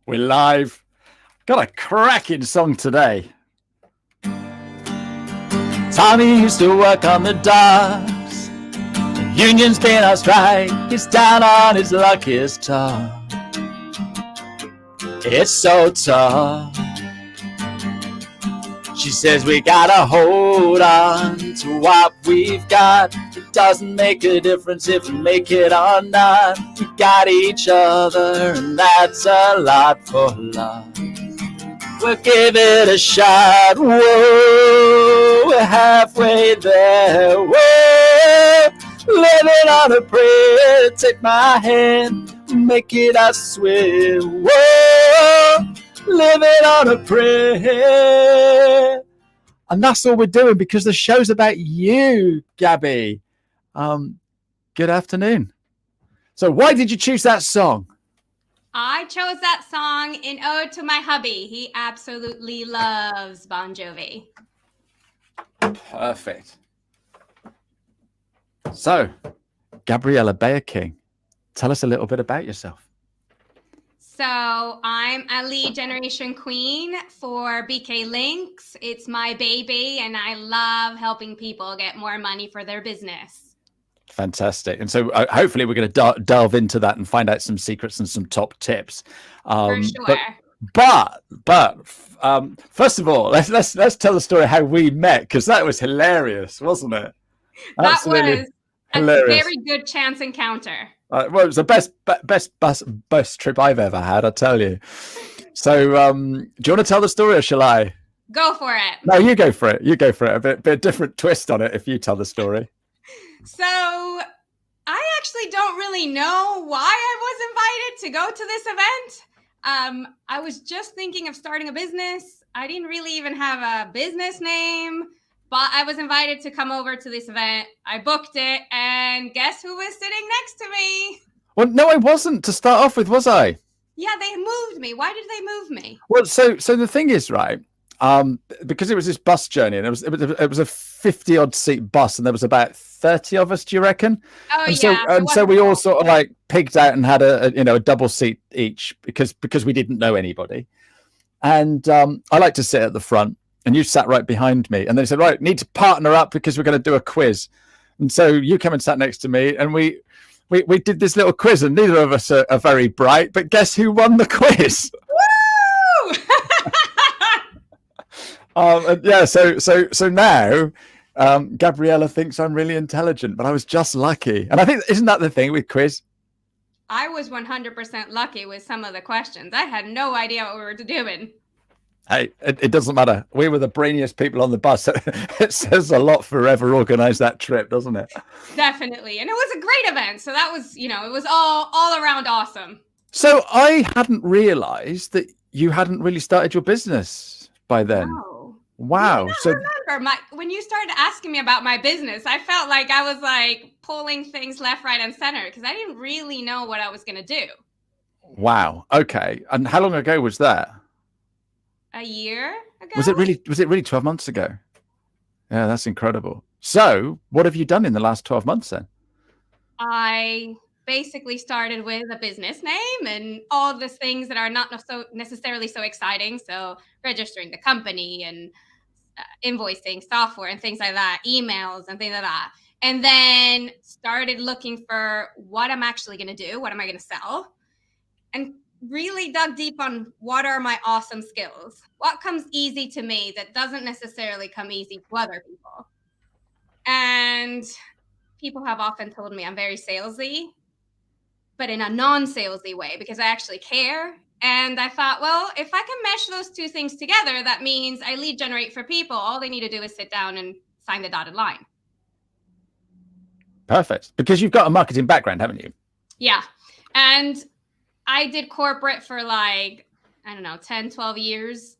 We're live. Got a cracking song today. Tommy used to work on the docks. The union's been on strike. He's down on his luckiest top. It's so tough. She says we gotta hold on to what we've got. It doesn't make a difference if we make it or not. We got each other, and that's a lot for love. We'll give it a shot. Whoa, we're halfway there. Whoa, living on a prayer. Take my hand, make it, I swear. Whoa, living on a prayer. And that's all we're doing because the show's about you, Gabby. Good afternoon. So why did you choose that song? I chose that song in ode to my hubby. He absolutely loves Bon Jovi. Perfect. So, Gabriella Beyer-King, tell us a little bit about yourself. So I'm a lead generation queen for BK Links. It's my baby, and I love helping people get more money for their business. Fantastic. And so hopefully we're going to delve into that and find out some secrets and some top tips. For sure. But first of all, let's tell the story how we met, because that was hilarious, wasn't it? Absolutely that was hilarious. A very good chance encounter. Well, it was the best trip I've ever had, I tell you. So do you want to tell the story, or shall I? Go for it. No, you go for it. You go for it. A bit different twist on it if you tell the story. So I actually don't really know why I was invited to go to this event. I was just thinking of starting a business. I didn't really even have a business name, but I was invited to come over to this event. I booked it, and guess who was sitting next to me? Well, no, I wasn't to start off with, was I? Yeah, they moved me. Why did they move me? Well, so the thing is, right, because it was this bus journey, and it was a 50-odd seat bus, and there was about 30 of us, do you reckon? Oh, and yeah. So we all sort of like pigged out and had a double seat each because we didn't know anybody. And I like to sit at the front, and you sat right behind me. And they said, right, need to partner up because we're going to do a quiz. And so you came and sat next to me, and we did this little quiz, and neither of us are very bright, but guess who won the quiz? Woo! Yeah, so now Gabriella thinks I'm really intelligent, but I was just lucky. And I think, isn't that the thing with quiz? I was 100% lucky with some of the questions. I had no idea what we were doing. Hey, it doesn't matter. We were the brainiest people on the bus. It says a lot for whoever organized that trip, doesn't it? Definitely. And it was a great event. So that was, it was all around awesome. So I hadn't realized that you hadn't really started your business by then. No. Wow. So remember when you started asking me about my business, I felt like I was like pulling things left, right, and center because I didn't really know what I was going to do. Wow. Okay. And how long ago was that? A year ago. Was it really 12 months ago? Yeah, that's incredible. So what have you done in the last 12 months then? I basically started with a business name and all the things that are not so necessarily so exciting. So registering the company and invoicing software and things like that, emails and things like that. And then started looking for what I'm actually going to do. What am I going to sell? And really dug deep on what are my awesome skills? What comes easy to me that doesn't necessarily come easy to other people? And people have often told me I'm very salesy, but in a non-salesy way because I actually care. And I thought, well, if I can mesh those two things together, that means I lead generate for people. All they need to do is sit down and sign the dotted line. Perfect. Because you've got a marketing background, haven't you? Yeah. And I did corporate for 10, 12 years.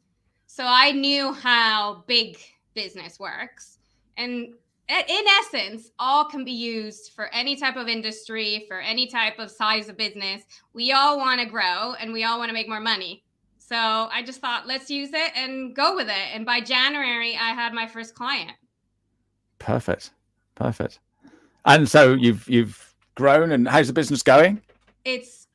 So I knew how big business works. And in essence, all can be used for any type of industry, for any type of size of business. We all want to grow and we all want to make more money. So I just thought, let's use it and go with it. And by January, I had my first client. Perfect. And so you've grown, and how's the business going? It's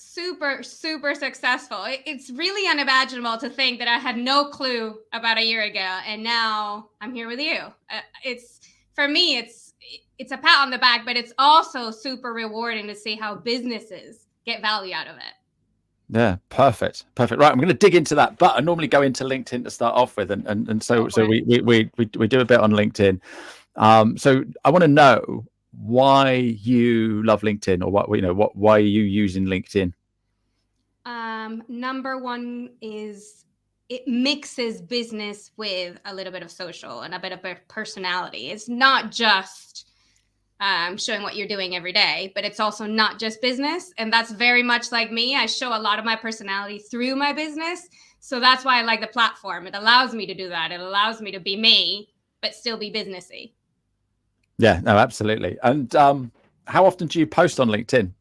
super, super successful. It's really unimaginable to think that I had no clue about a year ago, and now I'm here with you. It's for me, it's a pat on the back, but it's also super rewarding to see how businesses get value out of it. Yeah, perfect. Right, I'm going to dig into that, but I normally go into LinkedIn to start off with, and so we do a bit on LinkedIn. So I want to know why you love LinkedIn, or why are you using LinkedIn? Number one is it mixes business with a little bit of social and a bit of personality. It's not just showing what you're doing every day, but it's also not just business. And that's very much like me. I show a lot of my personality through my business. So that's why I like the platform. It allows me to do that. It allows me to be me, but still be businessy. Yeah, no, absolutely. And how often do you post on LinkedIn?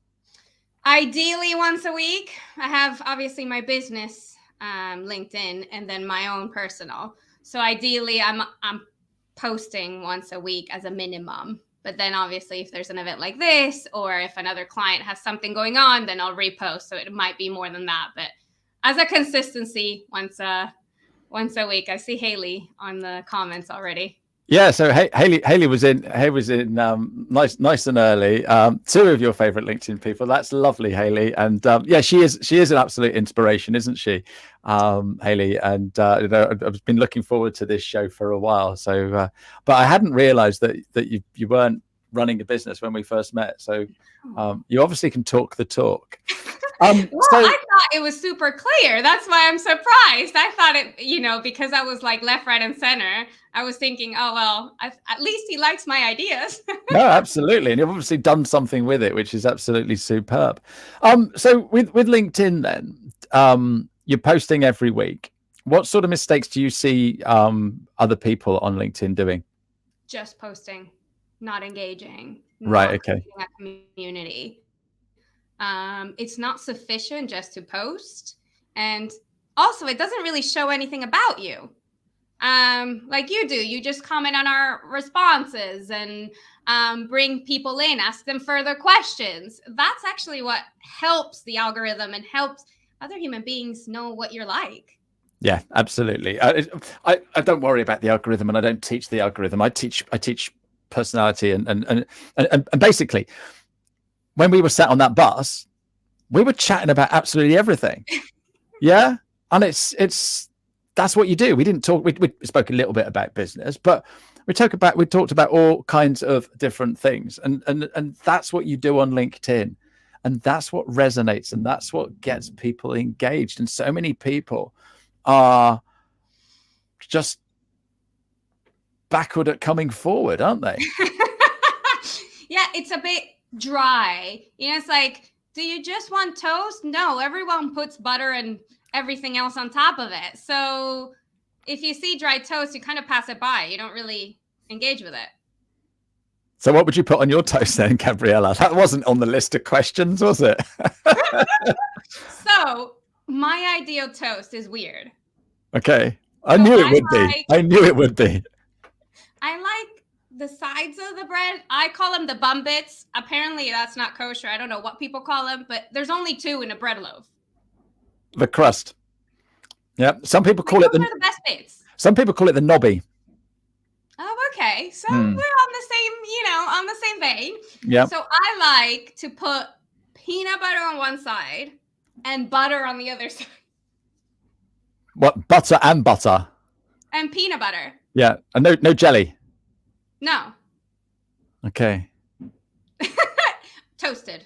Ideally once a week. I have obviously my business LinkedIn and then my own personal. So ideally I'm posting once a week as a minimum. But then obviously if there's an event like this, or if another client has something going on, then I'll repost. So it might be more than that. But as a consistency, once a week. I see Haley on the comments already. Yeah, so Haley was in nice and early. Two of your favorite LinkedIn people. That's lovely, Haley. And yeah, she is an absolute inspiration, isn't she, Haley? And I've been looking forward to this show for a while. So, but I hadn't realised that you weren't running a business when we first met. So you obviously can talk the talk. Well, I thought it was super clear. That's why I'm surprised. I thought it, because I was like left, right, and center. I was thinking, oh, well, at least he likes my ideas. No, absolutely. And you've obviously done something with it, which is absolutely superb. So with LinkedIn then, you're posting every week. What sort of mistakes do you see other people on LinkedIn doing? Just posting, not engaging. Right. Okay. Not creating a community. It's not sufficient just to post. And also, it doesn't really show anything about you. Like you do. You just comment on our responses and bring people in, ask them further questions. That's actually what helps the algorithm and helps other human beings know what you're like. Yeah, absolutely. I don't worry about the algorithm, and I don't teach the algorithm. I teach personality and basically, when we were sat on that bus, we were chatting about absolutely everything. Yeah. And that's what you do. We didn't talk, we spoke a little bit about business, but we talked about all kinds of different things. And that's what you do on LinkedIn. And that's what resonates, and that's what gets people engaged. And so many people are just backward at coming forward, aren't they? Yeah, it's a bit dry. It's like, do you just want toast? No, everyone puts butter and everything else on top of it. So if you see dry toast, you kind of pass it by. You don't really engage with it. So what would you put on your toast then, Gabriella? That wasn't on the list of questions, was it? So my ideal toast is weird. Okay. I knew it would be. I like the sides of the bread. I call them the bum bits. Apparently that's not kosher. I don't know what people call them, but there's only two in a bread loaf. The crust. Yeah. Some people call it the best bits. Some people call it the knobby. Oh, okay. So we're on the same vein. Yeah. So I like to put peanut butter on one side and butter on the other side. What, butter and butter? And peanut butter. Yeah. And no jelly. No. Okay. Toasted.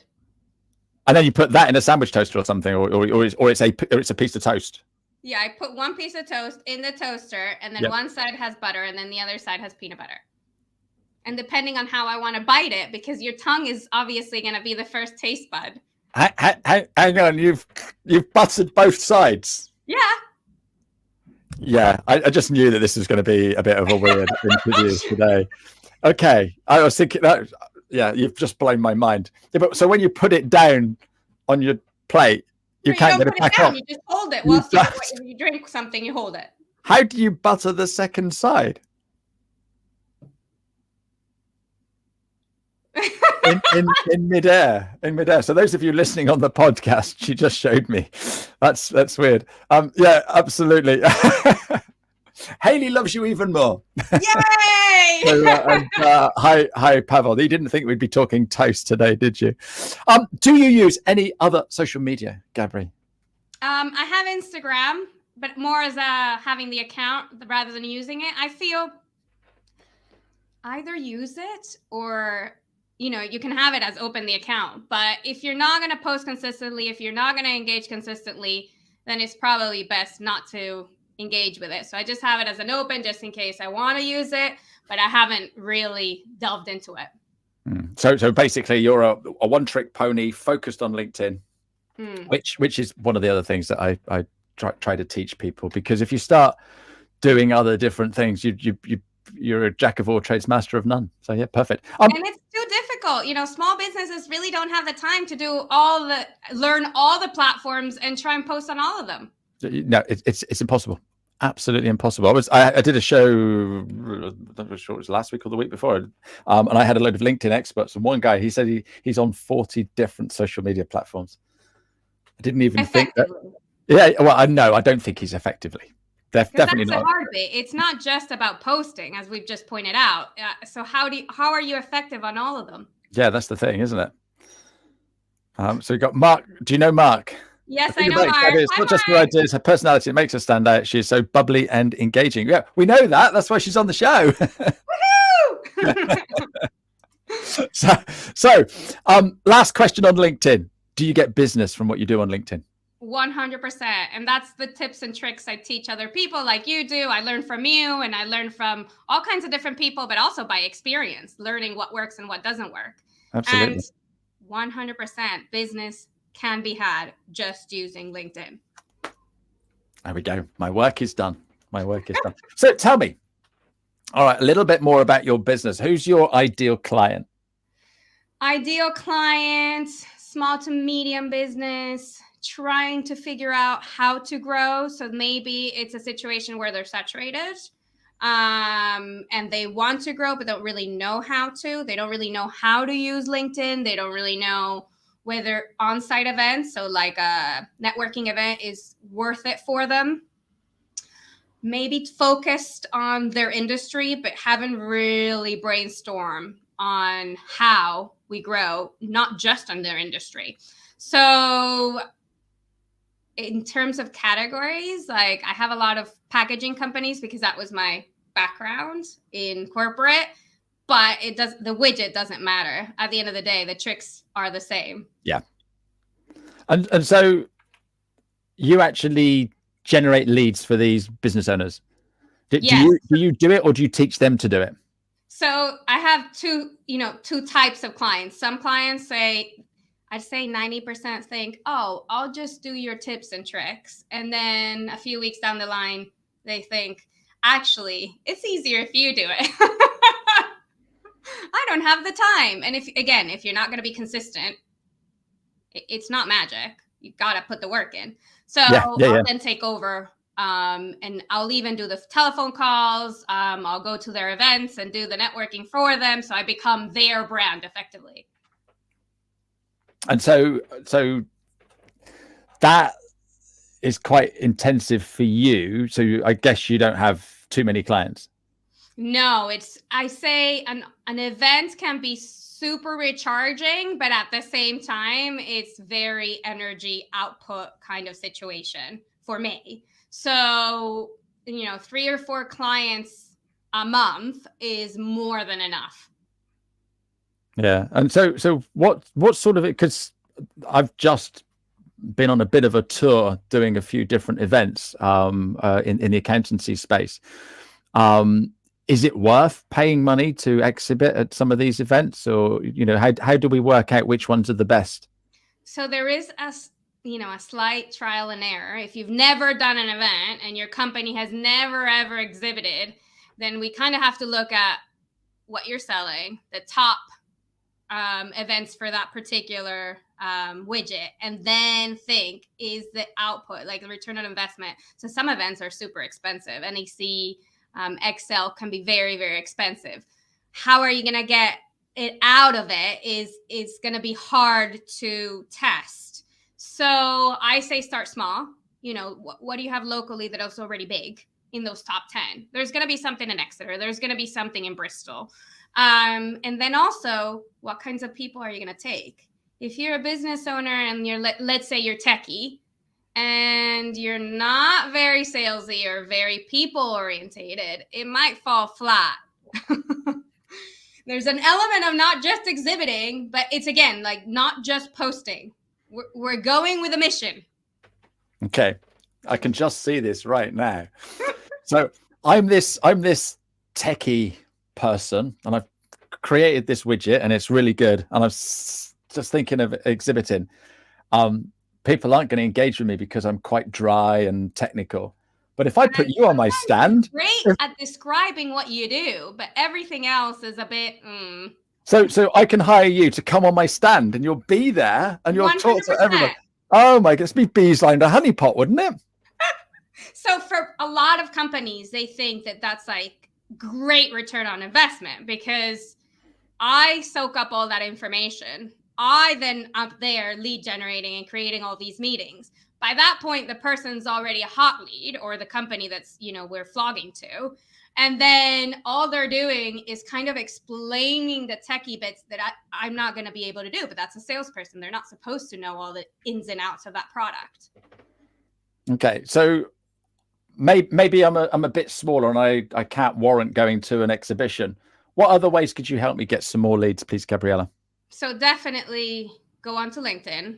And then you put that in a sandwich toaster or something, or it's a piece of toast. Yeah, I put one piece of toast in the toaster, and then one side has butter, and then the other side has peanut butter. And depending on how I want to bite it, because your tongue is obviously going to be the first taste bud. Hang on, you've buttered both sides. Yeah. Yeah, I just knew that this was going to be a bit of a weird interview today. Okay, I was thinking that. Yeah, you've just blown my mind. Yeah, but so when you put it down on your plate, you can't get it back up. You just hold it whilst you drink something. You hold it. How do you butter the second side? in midair. So those of you listening on the podcast, she just showed me. That's weird. Yeah, absolutely. Haley loves you even more. Yay! Hi, Pavel. You didn't think we'd be talking toast today, did you? Do you use any other social media, Gabri? I have Instagram, but more as having the account rather than using it. I feel either use it or you can have it as open the account. But if you're not going to post consistently, if you're not going to engage consistently, then it's probably best not to engage with it. So I just have it as an open just in case I want to use it, but I haven't really delved into it. So basically you're a one-trick pony focused on LinkedIn, which is one of the other things that I try to teach people, because if you start doing other different things, you're a jack of all trades, master of none. So yeah, perfect. And it's too difficult. Small businesses really don't have the time to learn all the platforms and try and post on all of them. No, it's impossible. Absolutely impossible. I did a show, I'm not sure it was last week or the week before, and I had a load of LinkedIn experts, and one guy, he said he's on 40 different social media platforms. I didn't even think that. Yeah, well, I don't think he's effectively. Definitely that's not. The hard bit. It's not just about posting, as we've just pointed out. So how are you effective on all of them? Yeah, that's the thing, isn't it? So you got Mark. Do you know Mark? Yes, I know Mark. It's not just her ideas, her personality. It makes her stand out. She's so bubbly and engaging. Yeah, we know that. That's why she's on the show. So, last question on LinkedIn. Do you get business from what you do on LinkedIn? 100%. And that's the tips and tricks I teach other people like you do. I learn from you, and I learn from all kinds of different people, but also by experience, learning what works and what doesn't work. Absolutely. And 100% business can be had just using LinkedIn. There we go. My work is done. So tell me, all right, a little bit more about your business. Who's your ideal client? Ideal client, small to medium business, trying to figure out how to grow. So maybe it's a situation where they're saturated and they want to grow, but don't really know how to. They don't really know how to use LinkedIn. They don't really know whether on-site events, so like a networking event, is worth it for them. Maybe focused on their industry, but haven't really brainstormed on how we grow, not just on their industry. So in terms of categories, like I have a lot of packaging companies because that was my background in corporate, but the widget doesn't matter. At the end of the day, the tricks are the same. Yeah. And so you actually generate leads for these business owners. Yes. Do you do it, or do you teach them to do it? So I have two types of clients. Some clients I'd say 90% think, oh, I'll just do your tips and tricks. And then a few weeks down the line, they think, actually, it's easier if you do it. I don't have the time. And if you're not going to be consistent, it's not magic. You got to put the work in. So I'll then take over and I'll even do the telephone calls. I'll go to their events and do the networking for them. So I become their brand effectively. And so that is quite intensive for you. So I guess you don't have too many clients. No, I say an event can be super recharging, but at the same time, it's very energy output kind of situation for me. So, 3 or 4 clients a month is more than enough. Yeah. And so what sort of it, because I've just been on a bit of a tour doing a few different events in the accountancy space. Is it worth paying money to exhibit at some of these events, or how do we work out which ones are the best? So there is a slight trial and error. If you've never done an event and your company has never ever exhibited, then we kind of have to look at what you're selling, the top events for that particular widget, and then think, is the output, like the return on investment. So some events are super expensive. NEC, Excel can be very, very expensive. How are you going to get it out of it is going to be hard to test. So I say start small. You know, what do you have locally that is already big in those top 10? There's going to be something in Exeter. There's going to be something in Bristol. And then also, what kinds of people are you going to take? If you're a business owner and you're, let's say you're techie, and you're not very salesy or very people orientated, it might fall flat. There's an element of not just exhibiting, but it's, again, like not just posting. We're going with a mission. Okay, I can just see this right now. So I'm this techie person, and I've created this widget, and it's really good. And I'm just thinking of exhibiting. People aren't going to engage with me because I'm quite dry and technical. But if I put you on my stand, great at describing what you do, but everything else is a bit. So I can hire you to come on my stand, and you'll be there, and you'll 100%. talk to everyone. Oh my goodness, be bees lined a honeypot, wouldn't it? So for a lot of companies, they think that that's like great return on investment, because I soak up all that information. I then up there lead generating and creating all these meetings. By that point, the person's already a hot lead, or the company that's, we're flogging to. And then all they're doing is kind of explaining the techie bits that I'm not going to be able to do. But that's a salesperson. They're not supposed to know all the ins and outs of that product. Okay. So maybe I'm a bit smaller and I can't warrant going to an exhibition. What other ways could you help me get some more leads, please, Gabriella? So definitely go onto LinkedIn.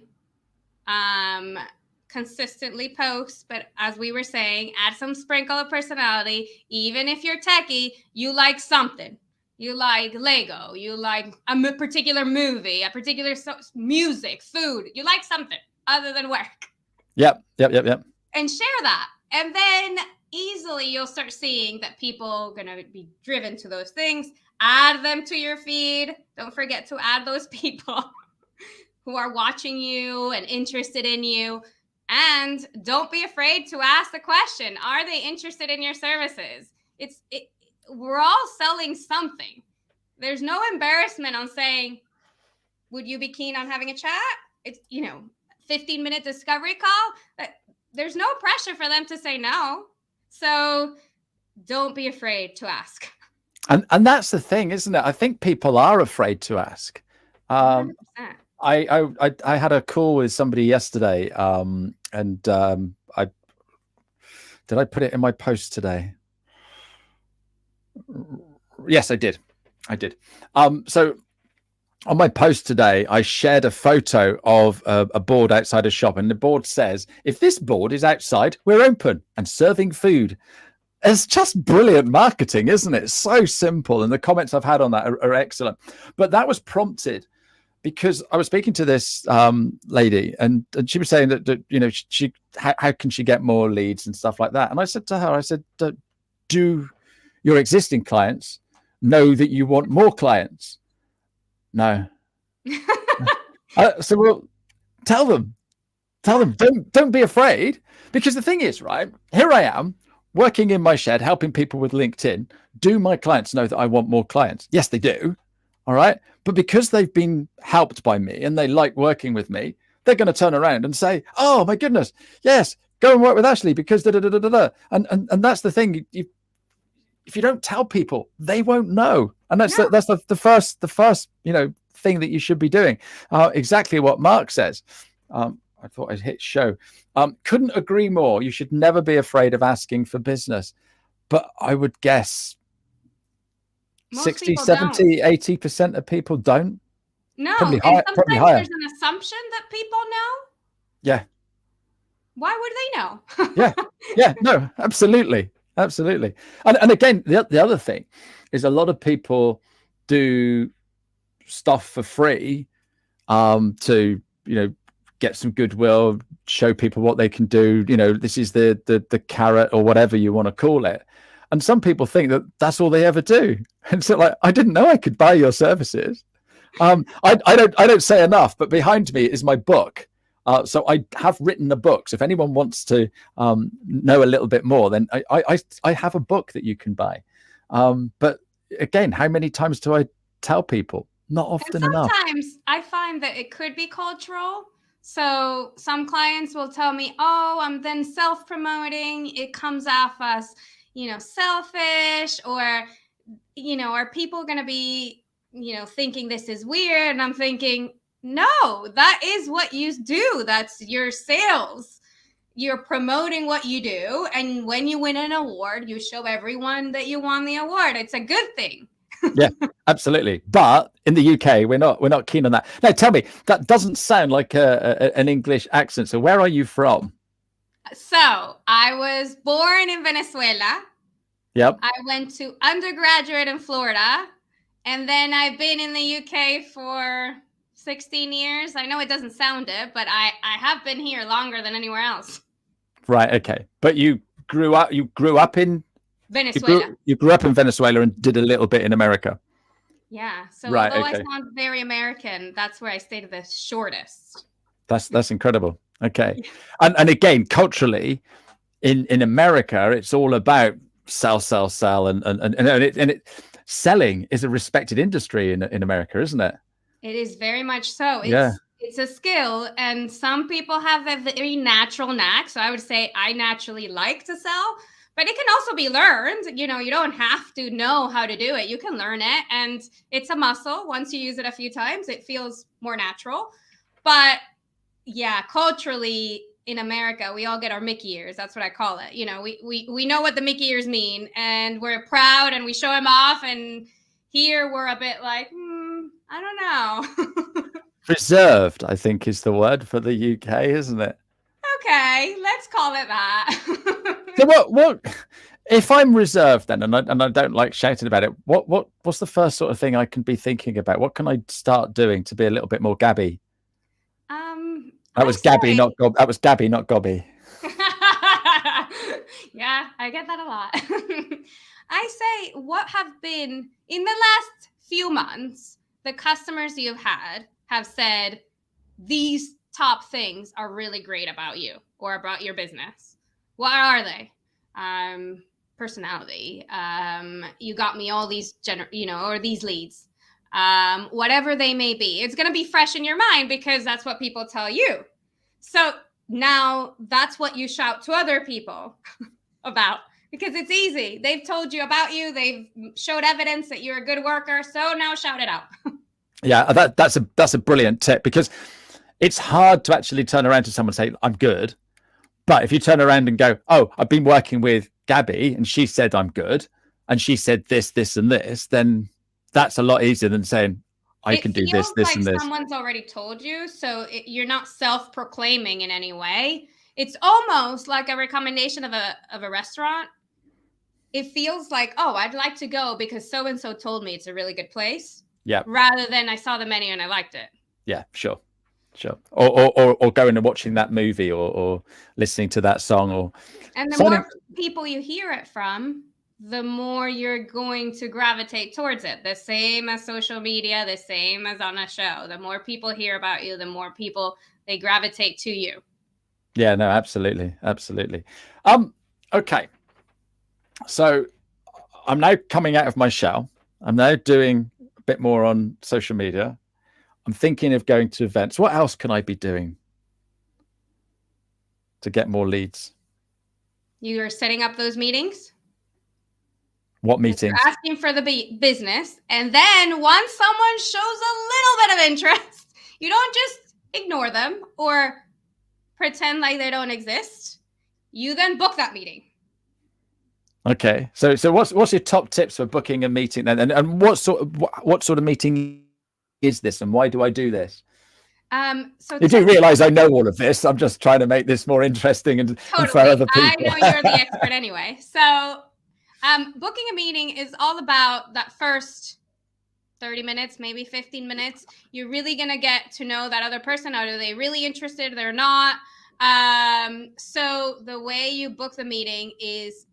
Consistently post, but as we were saying, add some sprinkle of personality. Even if you're techie, you like something. You like Lego. You like a particular movie, a particular music, food. You like something other than work. Yep. And share that. And then easily you'll start seeing that people are going to be driven to those things. Add them to your feed. Don't forget to add those people who are watching you and interested in you. And don't be afraid to ask the question, are they interested in your services? We're all selling something. There's no embarrassment on saying, would you be keen on having a chat? It's, 15-minute discovery call. There's no pressure for them to say no. So don't be afraid to ask. And that's the thing, isn't it? I think people are afraid to ask. 100%. I had a call with somebody yesterday, and did I put it in my post today? Yes, I did. So on my post today, I shared a photo of a board outside a shop, and the board says, if this board is outside, we're open and serving food. It's just brilliant marketing, isn't it? It's so simple. And the comments I've had on that are excellent. But that was prompted because I was speaking to this lady, and she was saying that how can she get more leads and stuff like that. And I said to her, do your existing clients know that you want more clients? No. So well, tell them, don't be afraid, because the thing is, right, here I am working in my shed, helping people with LinkedIn. Do my clients know that I want more clients? Yes, they do. All right. But because they've been helped by me and they like working with me, they're going to turn around and say, oh my goodness, yes, go and work with Ashley because da da da da da. And that's the thing. If you don't tell people, they won't know. And that's the first thing that you should be doing. Exactly what Mark says. I thought I'd hit show. Couldn't agree more. You should never be afraid of asking for business. But I would guess 60, 70, 80% of people don't. No, probably and probably sometimes higher. There's an assumption that people know. Yeah. Why would they know? Yeah, no, absolutely. And again, the other thing is a lot of people do stuff for free to, get some goodwill, show people what they can do. This is the carrot or whatever you want to call it. And some people think that that's all they ever do. And so like, I didn't know I could buy your services. I don't say enough, but behind me is my book. So I have written a book. So if anyone wants to know a little bit more, then I have a book that you can buy. But again, how many times do I tell people? Not And often enough. sometimes I find that it could be cultural. So some clients will tell me, "Oh, I'm then self-promoting. It comes off as, selfish, or, are people going to be, thinking this is weird?" And I'm thinking, "No, that is what you do. That's your sales. You're promoting what you do, and when you win an award, you show everyone that you won the award. It's a good thing." Yeah, absolutely. But in the UK, we're not keen on that. Now, tell me, that doesn't sound like an English accent. So where are you from? So I was born in Venezuela. Yep. I went to undergraduate in Florida, and then I've been in the UK for 16 years. I know it doesn't sound it, but I have been here longer than anywhere else. Right. Okay. But you grew up in Venezuela. you grew up in Venezuela and did a little bit in America. Yeah. So Right. although I Okay. sound very American, that's where I stayed the shortest. That's incredible. Okay. And again, culturally, in America, it's all about sell, and selling is a respected industry in America, isn't it? It is very much so. Yeah. It's a skill, and some people have a very natural knack. So I would say I naturally like to sell, but it can also be learned. You don't have to know how to do it. You can learn it, and it's a muscle. Once you use it a few times, it feels more natural. But yeah, culturally in America, we all get our Mickey ears. That's what I call it. We know what the Mickey ears mean, and we're proud and we show them off. And here we're a bit like, I don't know. Reserved, I think, is the word for the UK, isn't it? Okay, let's call it that. So what if I'm reserved then, and I don't like shouting about it? What's the first sort of thing I can be thinking about? What can I start doing to be a little bit more Gabby? That I was Gabby, say, not Gob. That was Gabby, not Gobby. yeah, I get that a lot. I say, what have been in the last few months, the customers you've had have said these top things are really great about you or about your business? What are they? Personality. You got me all these or these leads. Whatever they may be, it's going to be fresh in your mind because that's what people tell you. So now that's what you shout to other people about, because it's easy. They've told you about you. They've showed evidence that you're a good worker. So now shout it out. Yeah, that's a brilliant tip, because it's hard to actually turn around to someone and say, I'm good. But if you turn around and go, oh, I've been working with Gabby and she said I'm good, and she said this, and this, then that's a lot easier than saying, I can do this, like and this. Someone's already told you, so you're not self-proclaiming in any way. It's almost like a recommendation of a restaurant. It feels like, oh, I'd like to go because so-and-so told me it's a really good place. Yeah. Rather than I saw the menu and I liked it. Yeah, sure. Or going and watching that movie, or listening to that song, and the more people you hear it from, the more you're going to gravitate towards it. The same as social media, the same as on a show. The more people hear about you, the more people they gravitate to you. Yeah, no, absolutely. Okay. So I'm now coming out of my shell. I'm now doing a bit more on social media. I'm thinking of going to events. What else can I be doing to get more leads? You are setting up those meetings. What meetings? You're asking for the business. And then once someone shows a little bit of interest, you don't just ignore them or pretend like they don't exist. You then book that meeting. Okay. So what's your top tips for booking a meeting then? And what sort of meeting is this, and why do I do this? So you do realize I know all of this. I'm just trying to make this more interesting and for other people. I know you're the expert anyway. So booking a meeting is all about that first 30 minutes, maybe 15 minutes. You're really going to get to know that other person. Are they really interested? They're not. So the way you book the meeting is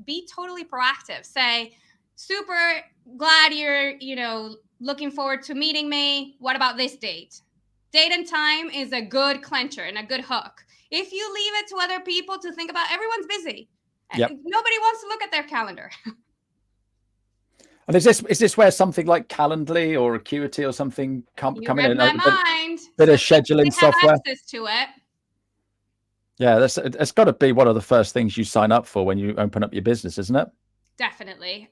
be totally proactive. Say, super glad you're, looking forward to meeting me. What about this date? Date and time is a good clencher and a good hook. If you leave it to other people to think about, everyone's busy. Yep. Nobody wants to look at their calendar. And is this where something like Calendly or Acuity or something come in? read my mind. Bit So of scheduling they have software. access to it. Yeah, it's got to be one of the first things you sign up for when you open up your business, isn't it? Definitely.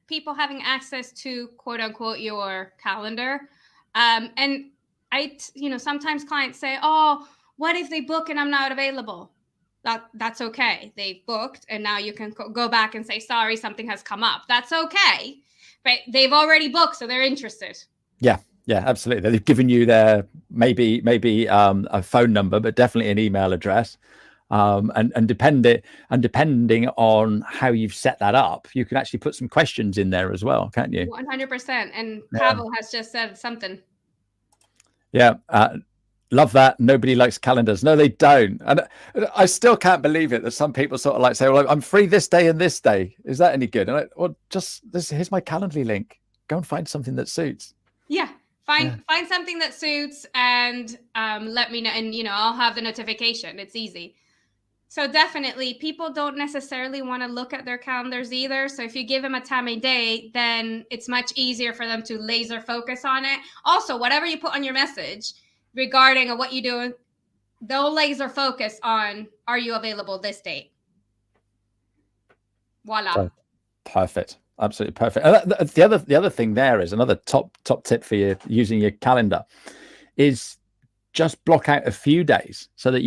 People having access to quote unquote your calendar. And sometimes clients say, oh, what if they book and I'm not available? That's okay. They've booked and now you can go back and say, sorry, something has come up. That's okay. But they've already booked, so they're interested. Yeah, absolutely. They've given you their maybe a phone number, but definitely an email address. And depending on how you've set that up, you can actually put some questions in there as well, can't you? 100%. And Pavel has just said something. Yeah. Love that. Nobody likes calendars. No, they don't. And I still can't believe it that some people sort of like say, well, I'm free this day and this day. Is that any good? And here's my Calendly link. Go and find something that suits. Yeah. Find something that suits and let me know. And, I'll have the notification. It's easy. So definitely people don't necessarily want to look at their calendars either. So if you give them a time and date, then it's much easier for them to laser focus on it. Also, whatever you put on your message regarding what you do, they'll laser focus on, are you available this date? Voila. So, perfect. Absolutely perfect. And the other thing there is another top tip for you using your calendar is just block out a few days so that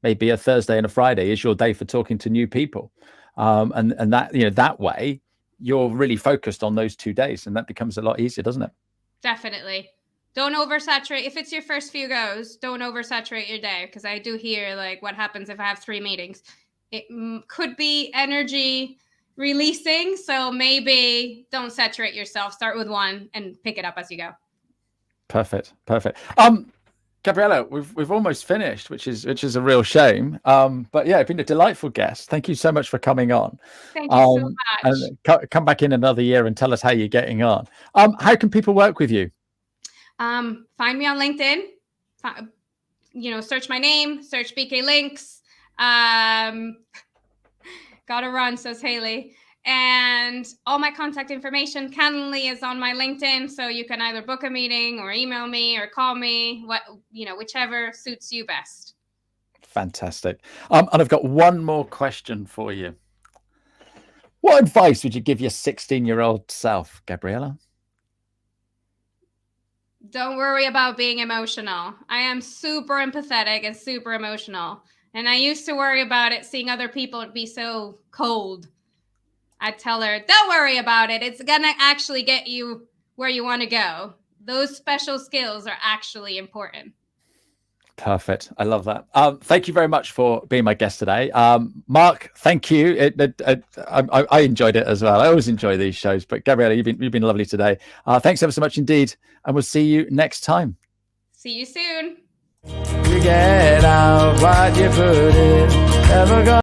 maybe a Thursday and a Friday is your day for talking to new people, and that that way you're really focused on those 2 days, and that becomes a lot easier, doesn't it? Definitely. Don't oversaturate. If it's your first few goes, don't oversaturate your day, because I do hear like what happens if I have 3 meetings. It could be energy releasing, so maybe don't saturate yourself. Start with 1 and pick it up as you go. Perfect. Gabriella, we've almost finished, which is a real shame. But yeah, it's been a delightful guest. Thank you so much for coming on. Thank you so much. And come back in another year and tell us how you're getting on. How can people work with you? Find me on LinkedIn. Search my name, search BK Links. Gotta run, says Haley. And all my contact information, Calendly, is on my LinkedIn. So you can either book a meeting or email me or call me, whichever suits you best. Fantastic. And I've got one more question for you. What advice would you give your 16-year-old self, Gabriella? Don't worry about being emotional. I am super empathetic and super emotional. And I used to worry about it, seeing other people be so cold. I'd tell her, don't worry about it. It's going to actually get you where you want to go. Those special skills are actually important. Perfect. I love that. Thank you very much for being my guest today. Mark, thank you. I enjoyed it as well. I always enjoy these shows. But Gabriella, you've been lovely today. Thanks ever so much indeed. And we'll see you next time. See you soon. You get out what you put in. Never gonna